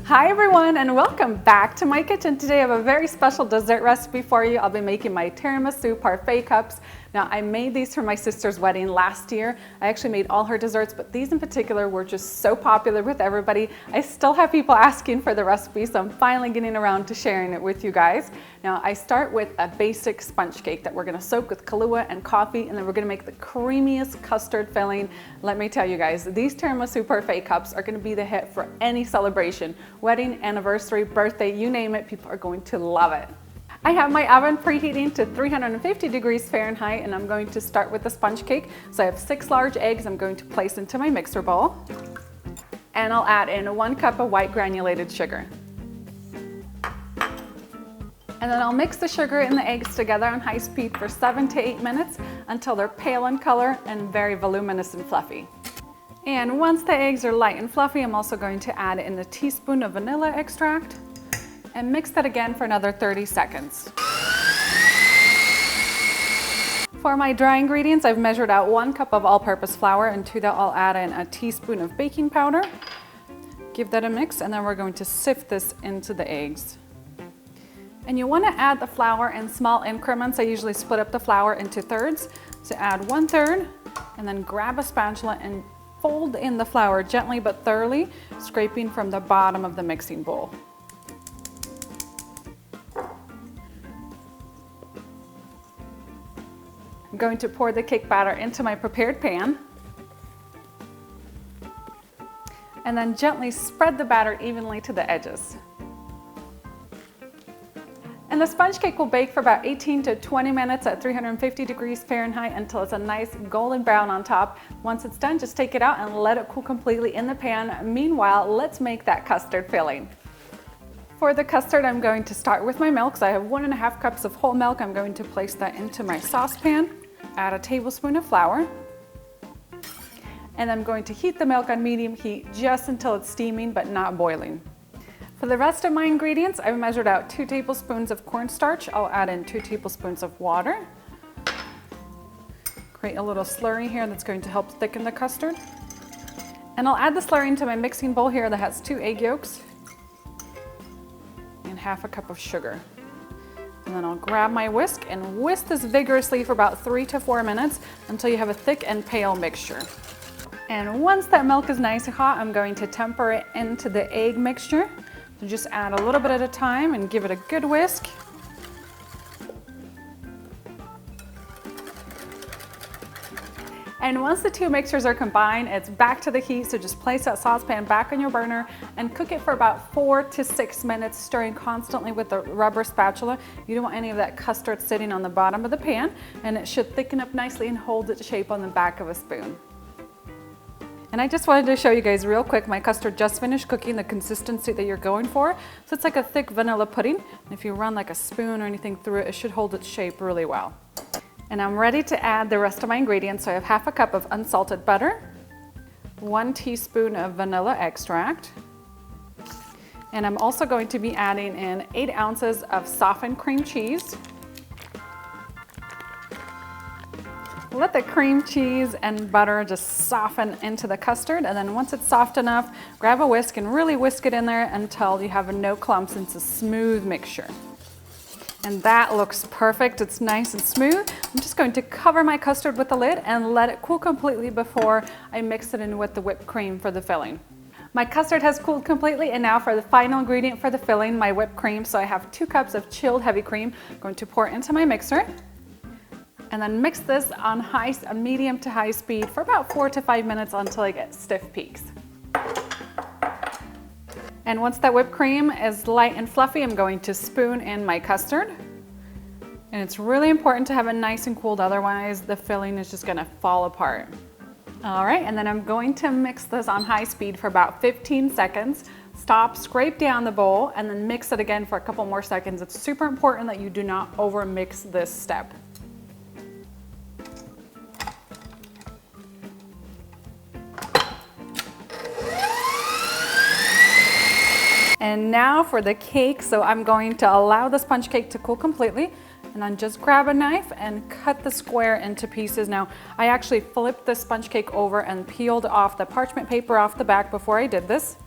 Hi everyone, and welcome back to my kitchen. Today I have a very special dessert recipe for you. I'll be making my tiramisu parfait cups. Now I made these for my sister's wedding last year. I actually made all her desserts, but these in particular were just so popular with everybody. I still have people asking for the recipe, so I'm finally getting around to sharing it with you guys. Now I start with a basic sponge cake that we're gonna soak with Kahlua and coffee, and then we're gonna make the creamiest custard filling. Let me tell you guys, these tiramisu parfait cups are gonna be the hit for any celebration. Wedding, anniversary, birthday, you name it, people are going to love it. I have my oven preheating to 350 degrees Fahrenheit, and I'm going to start with the sponge cake. So I have 6 large eggs I'm going to place into my mixer bowl. And I'll add in 1 cup of white granulated sugar. And then I'll mix the sugar and the eggs together on high speed for 7 to 8 minutes until they're pale in color and very voluminous and fluffy. And once the eggs are light and fluffy, I'm also going to add in a teaspoon of vanilla extract and mix that again for another 30 seconds. For my dry ingredients, I've measured out 1 cup of all-purpose flour, and to that I'll add in a teaspoon of baking powder. Give that a mix, and then we're going to sift this into the eggs. And you want to add the flour in small increments. I usually split up the flour into thirds. So add 1/3, and then grab a spatula and fold in the flour gently but thoroughly, scraping from the bottom of the mixing bowl. I'm going to pour the cake batter into my prepared pan, and then gently spread the batter evenly to the edges. And the sponge cake will bake for about 18 to 20 minutes at 350 degrees Fahrenheit until it's a nice golden brown on top. Once it's done, just take it out and let it cool completely in the pan. Meanwhile, let's make that custard filling. For the custard, I'm going to start with my milk. So I have 1.5 cups of whole milk. I'm going to place that into my saucepan, add a tablespoon of flour, and I'm going to heat the milk on medium heat just until it's steaming but not boiling. For the rest of my ingredients, I've measured out 2 tablespoons of cornstarch. I'll add in 2 tablespoons of water. Create a little slurry here that's going to help thicken the custard. And I'll add the slurry into my mixing bowl here that has 2 egg yolks and 1/2 cup of sugar. And then I'll grab my whisk and whisk this vigorously for about 3 to 4 minutes until you have a thick and pale mixture. And once that milk is nice and hot, I'm going to temper it into the egg mixture. So just add a little bit at a time and give it a good whisk. And once the 2 mixtures are combined, it's back to the heat, so just place that saucepan back on your burner and cook it for about 4 to 6 minutes, stirring constantly with the rubber spatula. You don't want any of that custard sitting on the bottom of the pan, and it should thicken up nicely and hold its shape on the back of a spoon. And I just wanted to show you guys real quick, my custard just finished cooking, the consistency that you're going for. So it's like a thick vanilla pudding. And if you run like a spoon or anything through it, it should hold its shape really well. And I'm ready to add the rest of my ingredients. So I have 1/2 cup of unsalted butter, 1 teaspoon of vanilla extract, and I'm also going to be adding in 8 ounces of softened cream cheese. Let the cream cheese and butter just soften into the custard, and then once it's soft enough, grab a whisk and really whisk it in there until you have no clumps and it's a smooth mixture. And that looks perfect. It's nice and smooth. I'm just going to cover my custard with the lid and let it cool completely before I mix it in with the whipped cream for the filling. My custard has cooled completely, and now for the final ingredient for the filling, my whipped cream. So I have 2 cups of chilled heavy cream. I'm going to pour into my mixer. And then mix this on medium to high speed for about 4 to 5 minutes until I get stiff peaks. And once that whipped cream is light and fluffy, I'm going to spoon in my custard. And it's really important to have it nice and cooled, otherwise the filling is just gonna fall apart. All right, and then I'm going to mix this on high speed for about 15 seconds. Stop, scrape down the bowl, and then mix it again for a couple more seconds. It's super important that you do not over mix this step. And now for the cake. So I'm going to allow the sponge cake to cool completely, and then just grab a knife and cut the square into pieces. Now, I actually flipped the sponge cake over and peeled off the parchment paper off the back before I did this.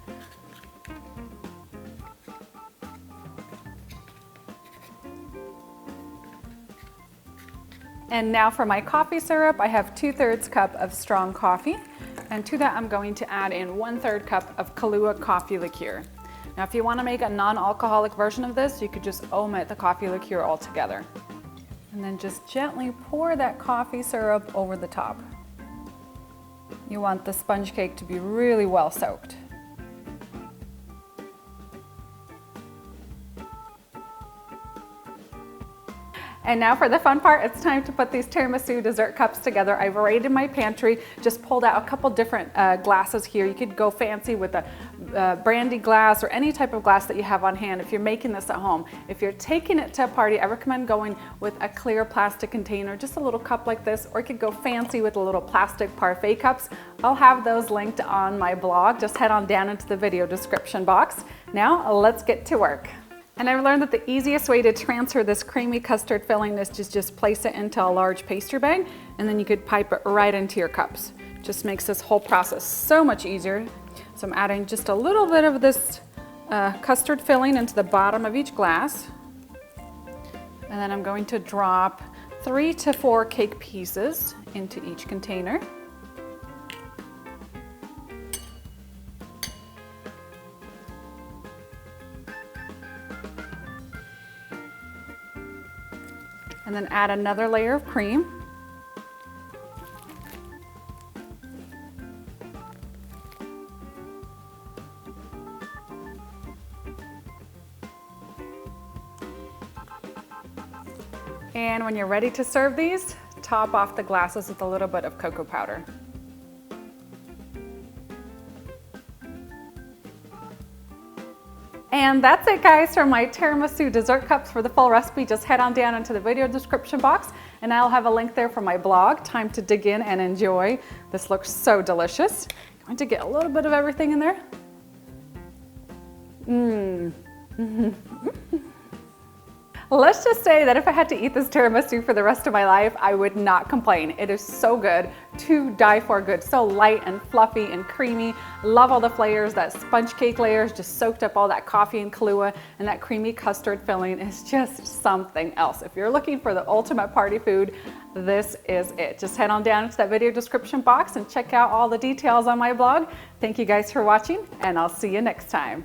And now for my coffee syrup, I have 2/3 cup of strong coffee. And to that, I'm going to add in 1/3 cup of Kahlua coffee liqueur. Now, if you want to make a non-alcoholic version of this, you could just omit the coffee liqueur altogether. And then just gently pour that coffee syrup over the top. You want the sponge cake to be really well soaked. And now for the fun part, it's time to put these tiramisu dessert cups together. I've raided my pantry, just pulled out a couple different glasses here. You could go fancy with a brandy glass or any type of glass that you have on hand if you're making this at home. If you're taking it to a party, I recommend going with a clear plastic container, just a little cup like this, or you could go fancy with the little plastic parfait cups. I'll have those linked on my blog. Just head on down into the video description box. Now let's get to work. And I've learned that the easiest way to transfer this creamy custard filling is to just place it into a large pastry bag, and then you could pipe it right into your cups. Just makes this whole process so much easier. So I'm adding just a little bit of this custard filling into the bottom of each glass. And then I'm going to drop 3 to 4 cake pieces into each container. And then add another layer of cream. And when you're ready to serve these, top off the glasses with a little bit of cocoa powder. And that's it, guys, for my tiramisu dessert cups. For the full recipe, just head on down into the video description box, and I'll have a link there for my blog. Time to dig in and enjoy. This looks so delicious. I'm going to get a little bit of everything in there. Let's just say that if I had to eat this tiramisu for the rest of my life, I would not complain. It is so good, to die for good. So light and fluffy and creamy. Love all the flavors. That sponge cake layers just soaked up all that coffee and Kahlua, and that creamy custard filling is just something else. If you're looking for the ultimate party food, this is it. Just head on down into that video description box and check out all the details on my blog. Thank you guys for watching, and I'll see you next time.